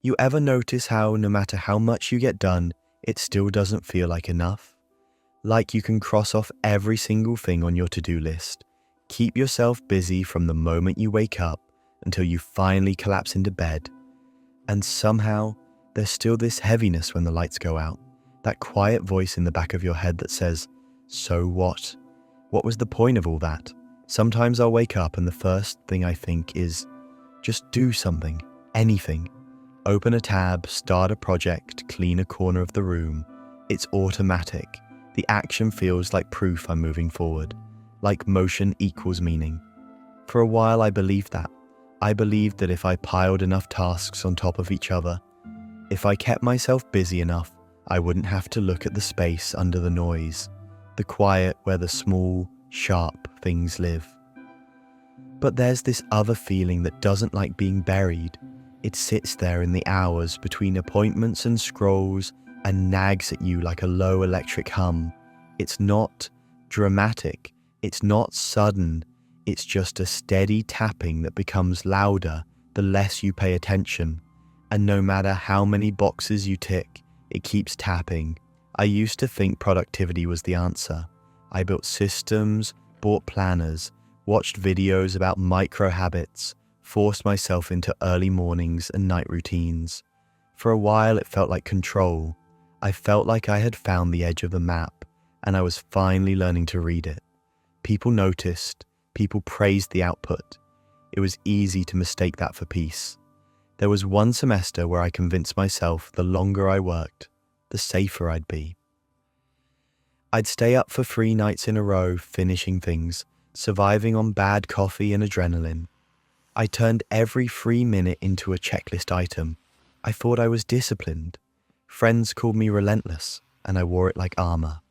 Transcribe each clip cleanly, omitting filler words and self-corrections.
You ever notice how no matter how much you get done, it still doesn't feel like enough? Like you can cross off every single thing on your to-do list. Keep yourself busy from the moment you wake up until you finally collapse into bed. And somehow, there's still this heaviness when the lights go out. That quiet voice in the back of your head that says, "So what? What was the point of all that?" Sometimes I'll wake up and the first thing I think is, just do something, anything. Open a tab, start a project, clean a corner of the room. It's automatic. The action feels like proof I'm moving forward, like motion equals meaning. For a while I believed that. I believed that if I piled enough tasks on top of each other, if I kept myself busy enough, I wouldn't have to look at the space under the noise, the quiet where the small, sharp things live. But there's this other feeling that doesn't like being buried. It sits there in the hours between appointments and scrolls and nags at you like a low electric hum. It's not dramatic, it's not sudden, it's just a steady tapping that becomes louder the less you pay attention. And no matter how many boxes you tick, it keeps tapping. I used to think productivity was the answer. I built systems, bought planners, watched videos about micro habits, forced myself into early mornings and night routines. For a while it felt like control. I felt like I had found the edge of the map, and I was finally learning to read it. People noticed, people praised the output. It was easy to mistake that for peace. There was one semester where I convinced myself the longer I worked, the safer I'd be. I'd stay up for 3 nights in a row finishing things, surviving on bad coffee and adrenaline. I turned every free minute into a checklist item. I thought I was disciplined. Friends called me relentless, and I wore it like armor.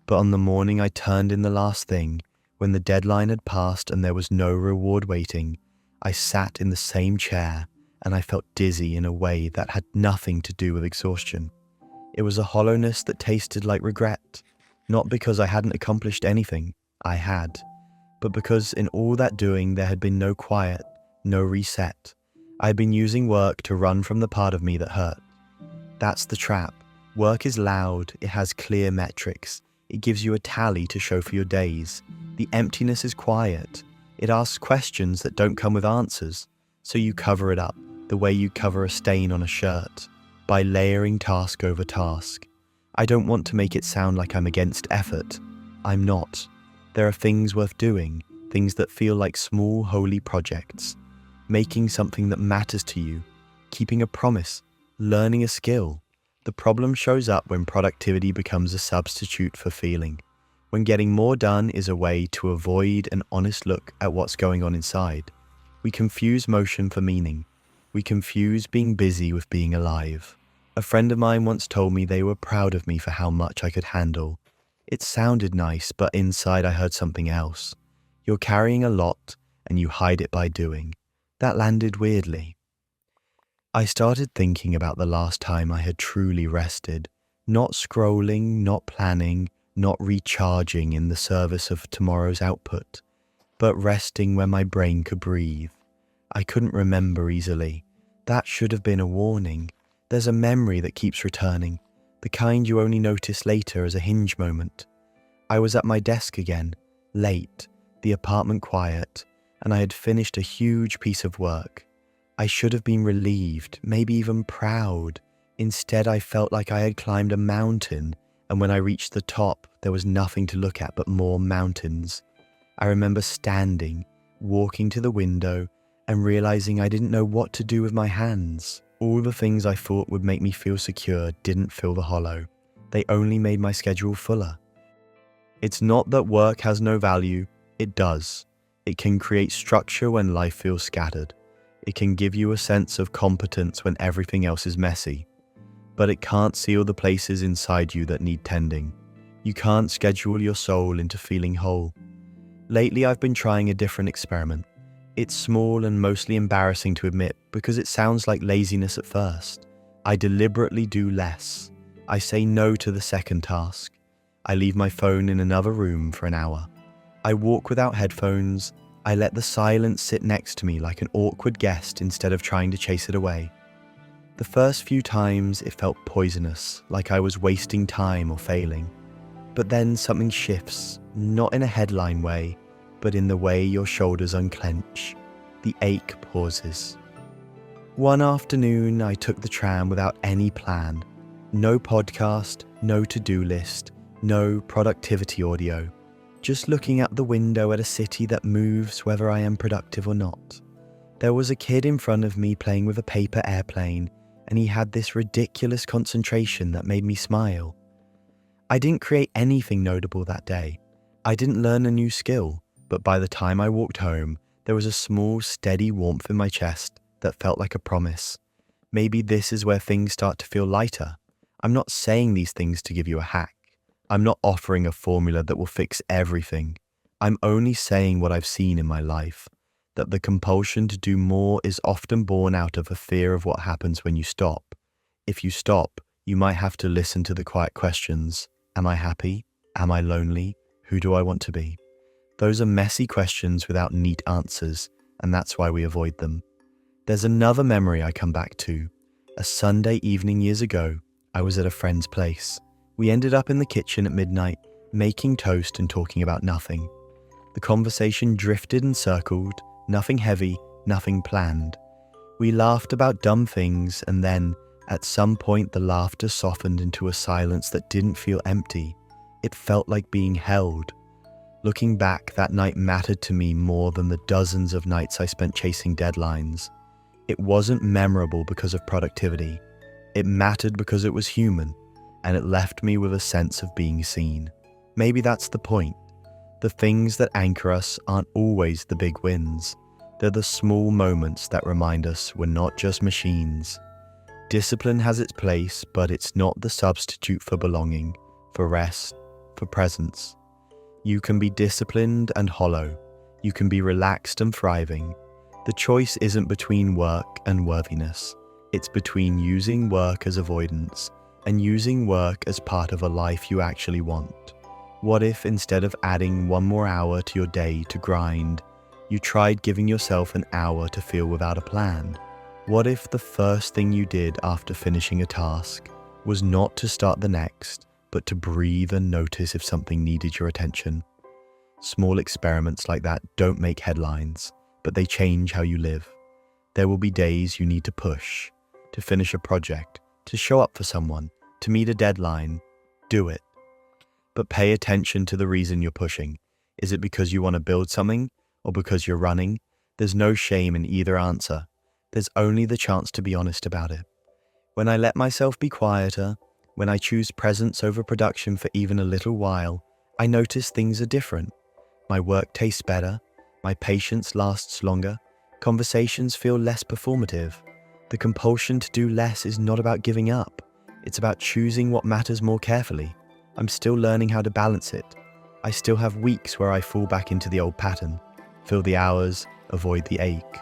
But on the morning I turned in the last thing, when the deadline had passed and there was no reward waiting, I sat in the same chair and I felt dizzy in a way that had nothing to do with exhaustion. It was a hollowness that tasted like regret, not because I hadn't accomplished anything, I had, but because in all that doing there had been no quiet, no reset. I had been using work to run from the part of me that hurt. That's the trap. Work is loud, it has clear metrics, it gives you a tally to show for your days. The emptiness is quiet. It asks questions that don't come with answers, so you cover it up, the way you cover a stain on a shirt, by layering task over task. I don't want to make it sound like I'm against effort. I'm not. There are things worth doing, things that feel like small, holy projects. Making something that matters to you, keeping a promise, learning a skill. The problem shows up when productivity becomes a substitute for feeling, when getting more done is a way to avoid an honest look at what's going on inside. We confuse motion for meaning. We confuse being busy with being alive. A friend of mine once told me they were proud of me for how much I could handle. It sounded nice, but inside I heard something else. You're carrying a lot, and you hide it by doing. That landed weirdly. I started thinking about the last time I had truly rested, not scrolling, not planning, not recharging in the service of tomorrow's output, but resting where my brain could breathe. I couldn't remember easily. That should have been a warning. There's a memory that keeps returning, the kind you only notice later as a hinge moment. I was at my desk again, late, the apartment quiet, and I had finished a huge piece of work. I should have been relieved, maybe even proud. Instead, I felt like I had climbed a mountain, and when I reached the top, there was nothing to look at but more mountains. I remember standing, walking to the window, and realizing I didn't know what to do with my hands. All the things I thought would make me feel secure didn't fill the hollow. They only made my schedule fuller. It's not that work has no value, it does. It can create structure when life feels scattered. It can give you a sense of competence when everything else is messy. But it can't seal the places inside you that need tending. You can't schedule your soul into feeling whole. Lately I've been trying a different experiment. It's small and mostly embarrassing to admit because it sounds like laziness at first. I deliberately do less. I say no to the second task. I leave my phone in another room for an hour. I walk without headphones. I let the silence sit next to me like an awkward guest instead of trying to chase it away. The first few times it felt poisonous, like I was wasting time or failing. But then something shifts, not in a headline way, but in the way your shoulders unclench. The ache pauses. One afternoon, I took the tram without any plan. No podcast, no to-do list, no productivity audio. Just looking out the window at a city that moves whether I am productive or not. There was a kid in front of me playing with a paper airplane, and he had this ridiculous concentration that made me smile. I didn't create anything notable that day. I didn't learn a new skill, but by the time I walked home, there was a small, steady warmth in my chest that felt like a promise. Maybe this is where things start to feel lighter. I'm not saying these things to give you a hack. I'm not offering a formula that will fix everything. I'm only saying what I've seen in my life, that the compulsion to do more is often born out of a fear of what happens when you stop. If you stop, you might have to listen to the quiet questions. Am I happy? Am I lonely? Who do I want to be? Those are messy questions without neat answers, and that's why we avoid them. There's another memory I come back to. A Sunday evening years ago, I was at a friend's place. We ended up in the kitchen at midnight, making toast and talking about nothing. The conversation drifted and circled, nothing heavy, nothing planned. We laughed about dumb things, and then, at some point, the laughter softened into a silence that didn't feel empty. It felt like being held. Looking back, that night mattered to me more than the dozens of nights I spent chasing deadlines. It wasn't memorable because of productivity. It mattered because it was human, and it left me with a sense of being seen. Maybe that's the point. The things that anchor us aren't always the big wins. They're the small moments that remind us we're not just machines. Discipline has its place, but it's not the substitute for belonging, for rest, for presence. You can be disciplined and hollow. You can be relaxed and thriving. The choice isn't between work and worthiness. It's between using work as avoidance and using work as part of a life you actually want. What if instead of adding one more hour to your day to grind, you tried giving yourself an hour to feel without a plan? What if the first thing you did after finishing a task was not to start the next, but to breathe and notice if something needed your attention? Small experiments like that don't make headlines, but they change how you live. There will be days you need to push, to finish a project, to show up for someone, to meet a deadline. Do it. But pay attention to the reason you're pushing. Is it because you want to build something or because you're running? There's no shame in either answer. There's only the chance to be honest about it. When I let myself be quieter, when I choose presence over production for even a little while, I notice things are different. My work tastes better, my patience lasts longer, conversations feel less performative. The compulsion to do less is not about giving up. It's about choosing what matters more carefully. I'm still learning how to balance it. I still have weeks where I fall back into the old pattern, fill the hours, avoid the ache.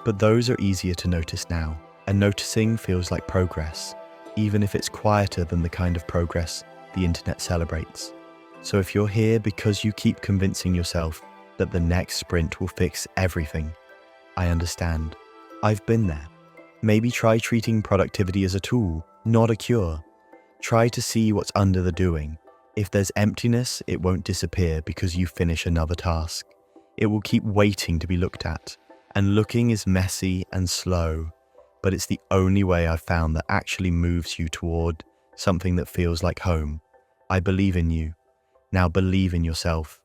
But those are easier to notice now, and noticing feels like progress, even if it's quieter than the kind of progress the internet celebrates. So if you're here because you keep convincing yourself that the next sprint will fix everything, I understand. I've been there. Maybe try treating productivity as a tool, not a cure. Try to see what's under the doing. If there's emptiness, it won't disappear because you finish another task. It will keep waiting to be looked at. And looking is messy and slow, but it's the only way I've found that actually moves you toward something that feels like home. I believe in you. Now believe in yourself.